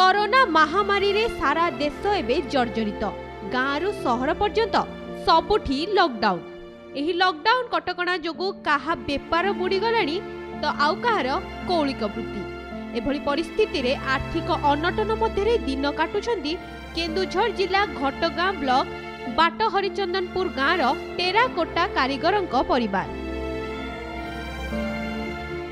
Corona महामारी रे सारा देश एवं जर्जरित गाँव सहर पर्यंत सबुठी लॉकडाउन। एही लॉकडाउन कटकणा जोगु काहा बेपार बुड़ीगलानी तो आउ कहार कौलिक वृत्ति। एभली परिस्थिति रे आर्थिक अनटन मध्य दिन काटुछंती केन्दुझर जिला घटगां ब्लॉक बाट हरिचंदनपुर गाँव टेराकोटा कारीगरंक परिवार।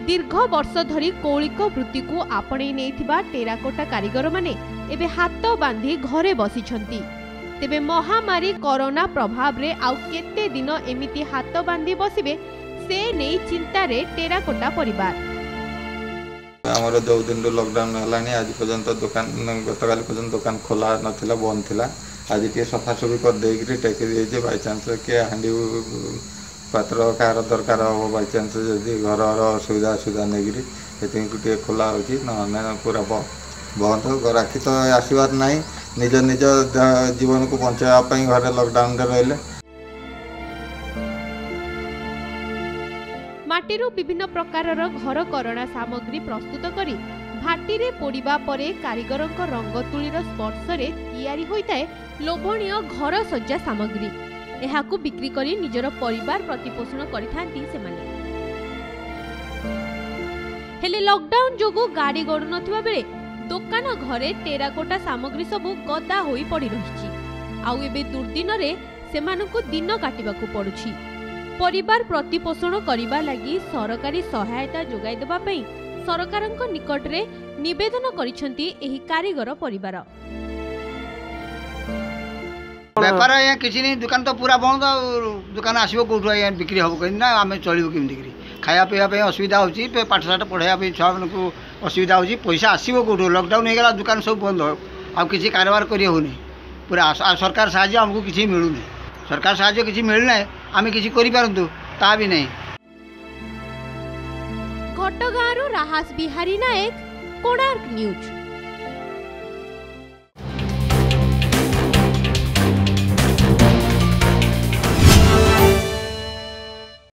दीर्घ वर्ष धरी कौलिक वृत्ति को आपणे नेइथिबा टेराकोटा कारीगर माने एबे हाथ बांधी घरे बसिछंती। तेबे महामारी कोरोना प्रभाव रे आउ केते दिन एमिति हाथ बांधी बसिबे से नै चिंता रे टेराकोटा परिवार। हमर 2 दिन लॉकडाउन हलानी आज पर्यंत दुकान गतकाल पर्यंत दुकान खोला नथिला बंद थिला। आज के सफा सफी कर देकरी टेक दिए बाई चांस के हांडी पात्र कार दरकार हो बाई चांस जदि घर असुविधा असुविधा नेगिरी ये खोला होची न पूरा बंद राखी तो आसबार ना निज निज जीवन को बचाई घर लॉकडाउन रहिले। माटीरू विभिन्न प्रकारर घर करणा सामग्री प्रस्तुत करी भाटी रे पोड़िबा परे कारीगरक रंगतुलीर स्पर्श रे तैयारी होइताए लोभनीय घर सज्जा सामग्री। एहाकू बिक्री करी निजर परिवार प्रतिपोषण करिथांती सेमाने। हेले लॉकडाउन जोगु गाड़ी गडु नथिबा बेले दुकान घरे टेराकोटा सामग्री सबु गदा होई पड़ी रहिछि। आउ एबे दुर्दिन रे सेमानकू दिन काटिबाकू पड़ुछि। परिवार प्रतिपोषण करिबा लागि सरकारी सहायता जोगाई देबा पई सरकारक निकट रे निवेदन करिसंती एही कारीगर परिवार। व्यापार यहाँ किसी नहीं दुकान तो पूरा बंद दुकान आसो कौट बिक्री हम कहीं आम चलू केमती खाया पीवा असुविधा होची पाठशाठ पढ़ाई छुआ मान को असुविधा होची पैसा आसो कौट लॉकडाउन हो गला दुकान सब बंद आ किसी कारोबार कर होनी पूरा सरकार साहाय्य आमको किसी मिलूनी सरकार साहाय्य किसी मिलना आम किसी करूँ ता भी नहीं। घटगाँव राहास बिहारी नायक कोणार्क न्यूज।